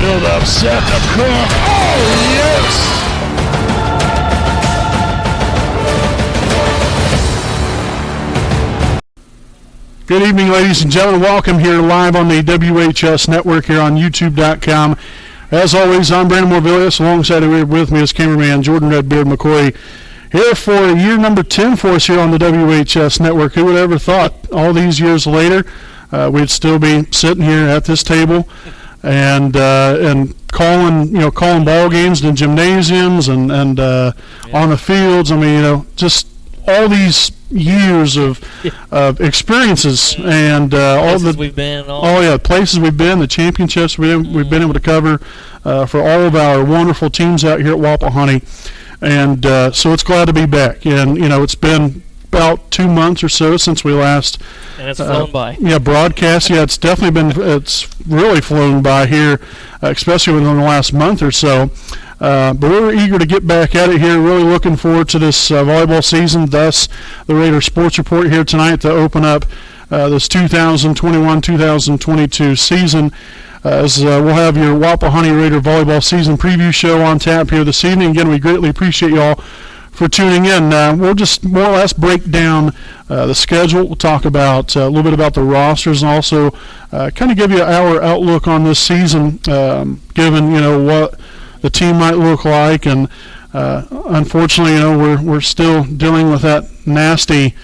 build up, set the cook. Oh, yes! Good evening, ladies and gentlemen. Welcome here live on the WHS Network here on YouTube.com. As always, I'm Brandon Morvillius. Alongside with me is cameraman Jordan Redbeard McCoy. Here for year number 10 for us here on the WHS Network. Who would have ever thought all these years later we'd still be sitting here at this table and calling ball games in gymnasiums and on the fields. I mean, just all these years of experiences and all the we've been. Places we've been, the championships we've been able to cover for all of our wonderful teams out here at Wapahani, and so it's glad to be back. And it's been about 2 months or so since we last and it's flown by. Broadcast. It's it's really flown by here, especially within the last month or so. But we're eager to get back at it here. Really looking forward to this volleyball season. Thus, the Raider Sports Report here tonight to open up this 2021-2022 season. As we'll have your Wapahani Raider volleyball season preview show on tap here this evening. Again, we greatly appreciate y'all for tuning in. We'll just more or less break down the schedule. We'll talk about a little bit about the rosters and also kind of give you our outlook on this season, given what the team might look like, and unfortunately, we're still dealing with that nasty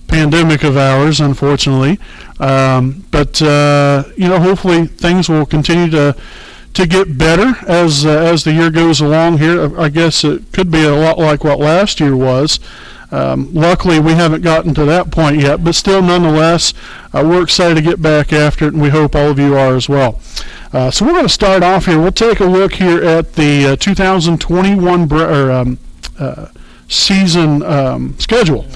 pandemic of ours, unfortunately. But hopefully things will continue to get better as the year goes along here. I guess it could be a lot like what last year was. Luckily, we haven't gotten to that point yet, but still, nonetheless, we're excited to get back after it, and we hope all of you are as well. So we're going to start off here. We'll take a look here at the 2021 season schedule,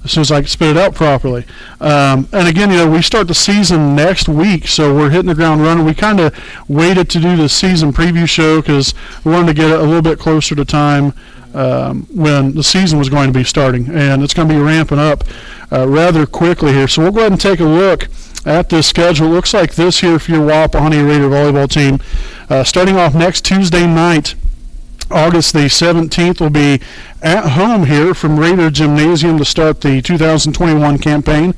as soon as I can spit it out properly. And again, we start the season next week, so we're hitting the ground running. We kind of waited to do the season preview show because we wanted to get it a little bit closer to time when the season was going to be starting, and it's going to be ramping up rather quickly here. So we'll go ahead and take a look at this schedule. It looks like this here for your Wapahani Raider volleyball team. Starting off next Tuesday night, August the 17th, will be at home here from Raider Gymnasium to start the 2021 campaign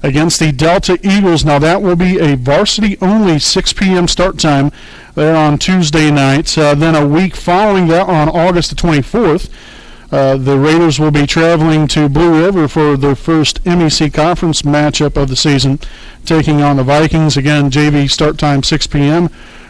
against the Delta Eagles. Now that will be a varsity-only 6 p.m. start time there on Tuesday night. Then a week following that, on August the 24th, the Raiders will be traveling to Blue River for their first MEC conference matchup of the season, taking on the Vikings. Again, JV start time 6 p.m.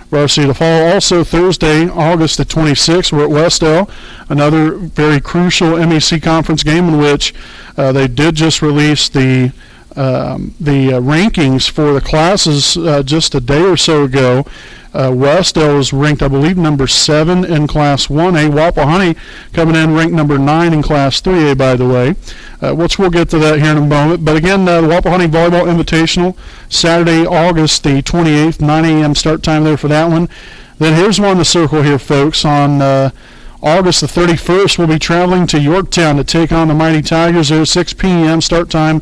Varsity to fall. Also Thursday, August the 26th, we're at Westell, another very crucial MEC conference game in which they did just release the rankings for the classes just a day or so ago. Westell is ranked, I believe, number 7 in Class 1A. Wapahani coming in ranked number 9 in Class 3A, by the way, which we'll get to that here in a moment. But again, the Wapahani Volleyball Invitational, Saturday, August the 28th, 9 a.m. start time there for that one. Then here's one to circle here, folks. On August the 31st, we'll be traveling to Yorktown to take on the Mighty Tigers there, 6 p.m. start time.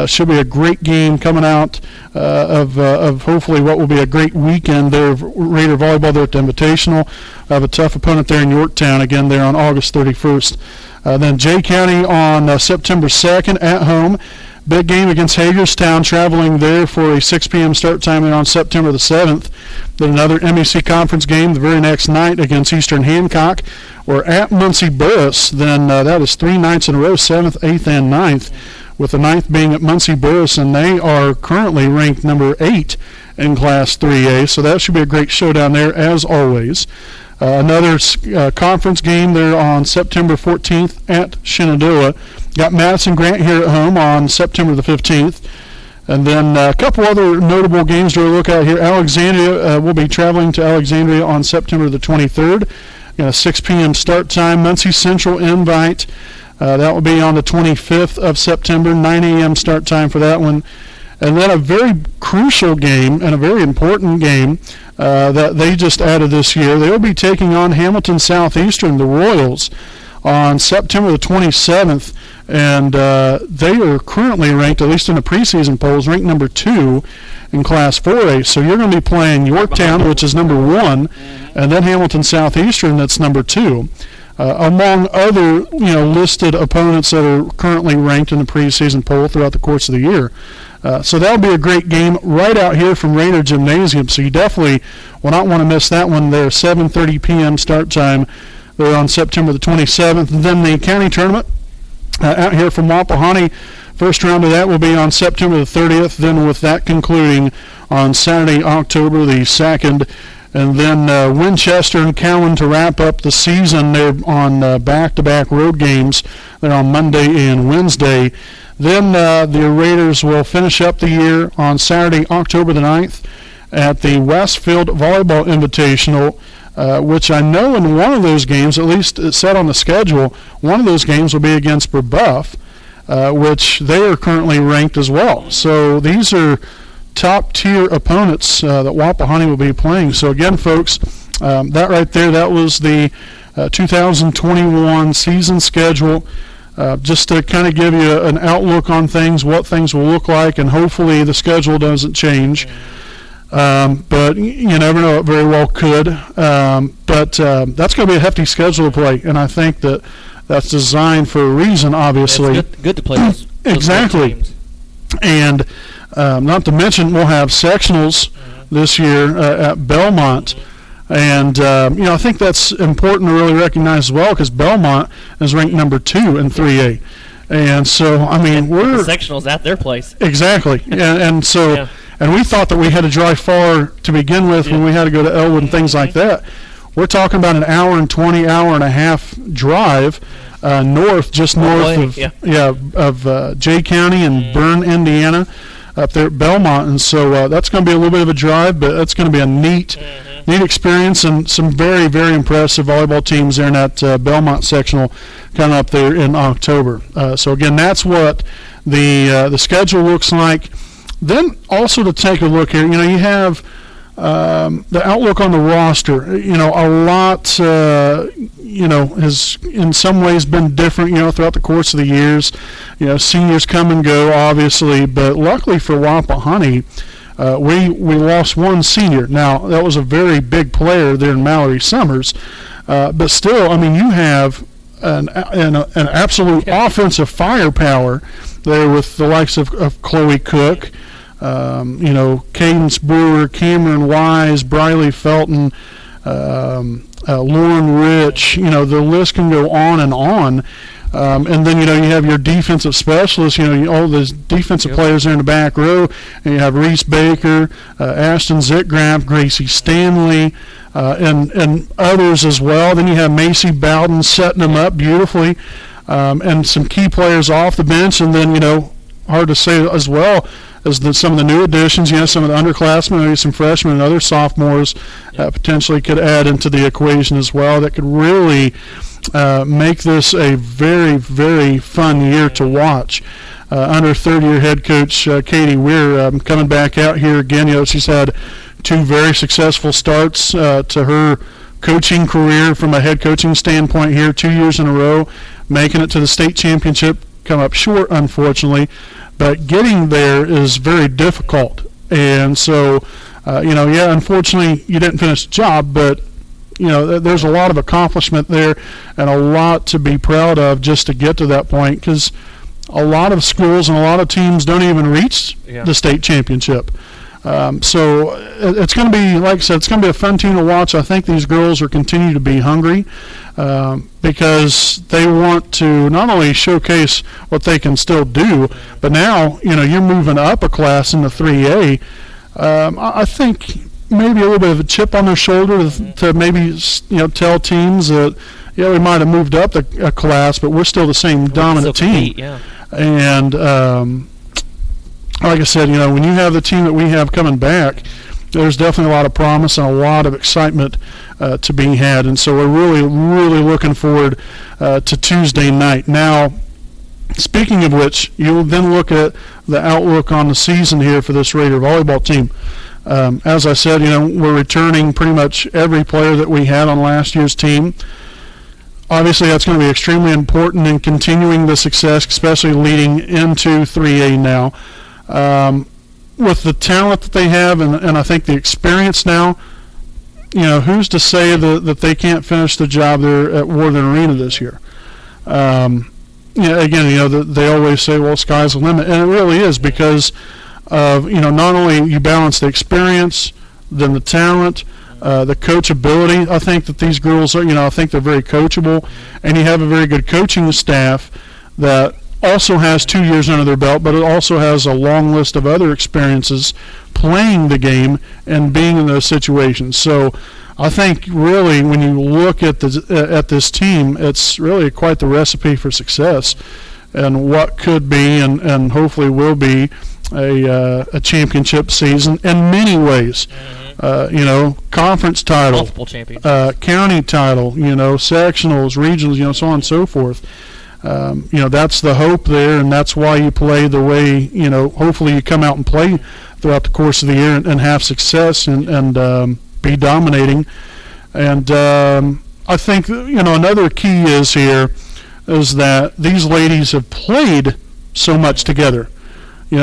Should be a great game coming out of hopefully what will be a great weekend there of Raider volleyball there at the Invitational. Have a tough opponent there in Yorktown, again there on August 31st. Then Jay County on September 2nd at home. Big game against Hagerstown, traveling there for a 6 p.m. start time there on September the 7th. Then another MEC conference game the very next night against Eastern Hancock. We're at Muncie Burris. Then that is 3 nights in a row, 7th, 8th, and 9th, with the 9th being at Muncie Burris, and they are currently ranked number 8 in Class 3A. So that should be a great showdown there, as always. Another conference game there on September 14th at Shenandoah. Got Madison Grant here at home on September the 15th. And then a couple other notable games to look at here. Alexandria will be traveling to Alexandria on September the 23rd. Got a 6 p.m. start time. Muncie Central Invite. That will be on the 25th of September, 9 a.m. start time for that one. And then a very crucial game and a very important game that they just added this year. They will be taking on Hamilton Southeastern, the Royals, on September the 27th, and they are currently ranked, at least in the preseason polls, ranked number 2 in Class 4A. So you're going to be playing Yorktown, which is number 1, and then Hamilton Southeastern, that's number 2. Among other, listed opponents that are currently ranked in the preseason poll throughout the course of the year. So that'll be a great game right out here from Raider Gymnasium. So you definitely will not want to miss that one there. 7:30 p.m. start time there on September the 27th. And then the county tournament out here from Wapahani. First round of that will be on September the 30th. Then with that concluding on Saturday, October the 2nd. And then Winchester and Cowan to wrap up the season. They're on back-to-back road games. They're on Monday and Wednesday. Then the Raiders will finish up the year on Saturday, October the 9th at the Westfield Volleyball Invitational, which I know in one of those games, at least it's set on the schedule, one of those games will be against Brebeuf, which they are currently ranked as well. So these are top-tier opponents that Wapahani will be playing. So again, folks, that right there, that was the 2021 season schedule. Just to kind of give you an outlook on things, what things will look like, and hopefully the schedule doesn't change. But you never know, it very well could. But that's going to be a hefty schedule to play, and I think that's designed for a reason, obviously. It's good to play those exactly. Games. And not to mention, we'll have sectionals this year at Belmont. And, I think that's important to really recognize as well, because Belmont is ranked number 2 in 3A. And so, we're... The sectionals at their place. Exactly. and so, yeah. And we thought that we had to drive far to begin with when we had to go to Elwood and things like that. We're talking about an hour and 20, hour and a half drive north, just north of Jay County and Bern, Indiana, up there at Belmont. And so that's going to be a little bit of a drive, but that's going to be a neat experience, and some very, very impressive volleyball teams there in that Belmont sectional coming up there in October. So again, that's what the schedule looks like. Then also to take a look here, you have the outlook on the roster. A lot, has in some ways been different, throughout the course of the years. Seniors come and go, obviously, but luckily for Wapahani, we lost one senior. Now, that was a very big player there in Mallory Summers, but still, you have an absolute offensive firepower there with the likes of Chloe Cook, Cadence Brewer, Cameron Wise, Briley Felton, Lauren Rich. The list can go on and on. And then, you have your defensive specialists, all those defensive players there in the back row. And you have Reese Baker, Ashton Zickgraf, Gracie Stanley, and others as well. Then you have Macy Bowden setting them up beautifully, and some key players off the bench. And then, hard to say as well as some of the new additions, some of the underclassmen, maybe some freshmen and other sophomores potentially could add into the equation as well. That could really make this a very, very fun year to watch. Under third-year head coach Katie Weir coming back out here again. She's had 2 very successful starts to her coaching career from a head coaching standpoint here, 2 years in a row, making it to the state championship. Come up short, unfortunately, but getting there is very difficult. And so, unfortunately, you didn't finish the job, but there's a lot of accomplishment there and a lot to be proud of just to get to that point, because a lot of schools and a lot of teams don't even reach the state championship. So it's going to be, like I said, it's going to be a fun team to watch. I think these girls are continue to be hungry because they want to not only showcase what they can still do, but now, you're moving up a class into 3A. I think maybe a little bit of a chip on their shoulder to maybe, tell teams that, we might have moved up a class, but we're still the same dominant team. And like I said, when you have the team that we have coming back, there's definitely a lot of promise and a lot of excitement to be had. And so we're really, really looking forward to Tuesday night. Now, speaking of which, you'll then look at the outlook on the season here for this Raider volleyball team. As I said, we're returning pretty much every player that we had on last year's team. obviously that's going to be extremely important in continuing the success, especially leading into 3A now. With the talent that they have and I think the experience now, who's to say that they can't finish the job there at Worthing Arena this year? Again, they always say, well, sky's the limit, and it really is because of, not only you balance the experience, then the talent, the coachability. I think that these girls are, I think they're very coachable, and you have a very good coaching staff that also has 2 years under their belt, but it also has a long list of other experiences playing the game and being in those situations. So I think really when you look at this team, it's really quite the recipe for success and what could be and hopefully will be a championship season in many ways. Conference title, multiple champions, county title, sectionals, regionals, so on and so forth. That's the hope there, and that's why you play the way, hopefully you come out and play throughout the course of the year and have success and be dominating. And I think, another key is that these ladies have played so much together.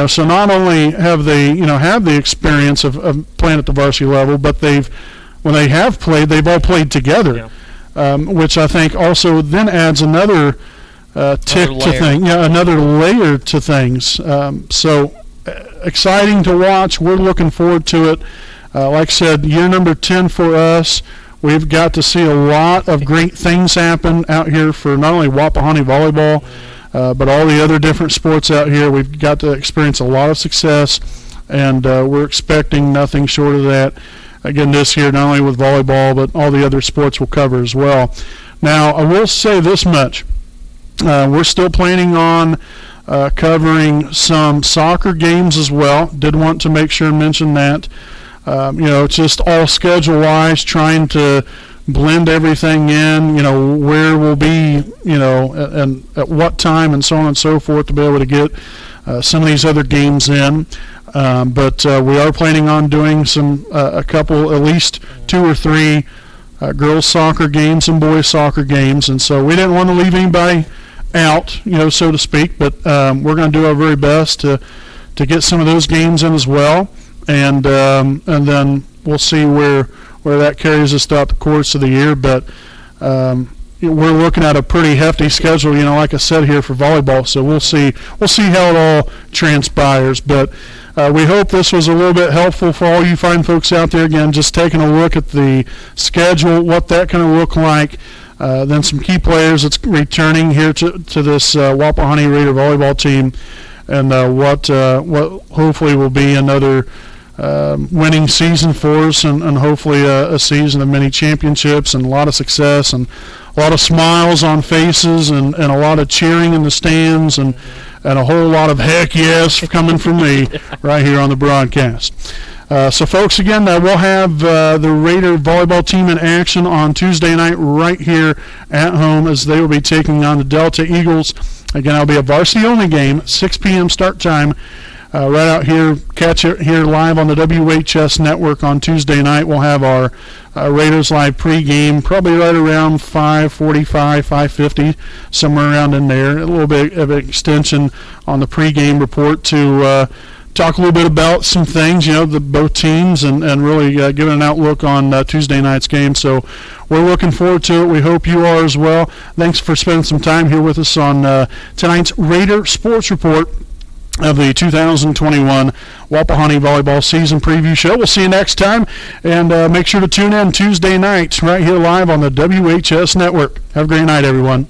So not only have they, have the experience of playing at the varsity level, but when they have played, they've all played together, which I think also then adds another another layer to things. So exciting to watch. We're looking forward to it. Like I said, year number 10 for us. We've got to see a lot of great things happen out here for not only Wapahani volleyball, but all the other different sports out here. We've got to experience a lot of success, and we're expecting nothing short of that again this year, not only with volleyball, but all the other sports we'll cover as well. Now, I will say this much. We're still planning on covering some soccer games as well. Did want to make sure and mention that. It's just all schedule-wise, trying to blend everything in, where we'll be, and at what time and so on and so forth to be able to get some of these other games in. But we are planning on doing a couple, at least 2 or 3 girls soccer games and boys soccer games. And so we didn't want to leave anybody out, so to speak, but we're going to do our very best to get some of those games in as well, and then we'll see where that carries us throughout the course of the year. But we're looking at a pretty hefty schedule, like I said here for volleyball. So we'll see how it all transpires. But we hope this was a little bit helpful for all you fine folks out there. Again, just taking a look at the schedule, what that kind of look like. Then some key players that's returning here to this Wapahani Raider volleyball team, and what hopefully will be another winning season for us, and hopefully a season of many championships and a lot of success and a lot of smiles on faces and a lot of cheering in the stands and a whole lot of heck yes coming from me right here on the broadcast. So, folks, again, we'll have the Raider volleyball team in action on Tuesday night right here at home as they will be taking on the Delta Eagles. Again, it'll be a varsity-only game, 6 p.m. start time. Right out here, catch it here live on the WHS network on Tuesday night. We'll have our Raiders live pregame, probably right around 5:45, 5:50, somewhere around in there. A little bit of an extension on the pregame report to talk a little bit about some things, both teams, and really giving an outlook on Tuesday night's game. So we're looking forward to it. We hope you are as well. Thanks for spending some time here with us on tonight's Raider Sports Report of the 2021 Wapahani Volleyball Season Preview Show. We'll see you next time, and make sure to tune in Tuesday night right here live on the WHS Network. Have a great night, everyone.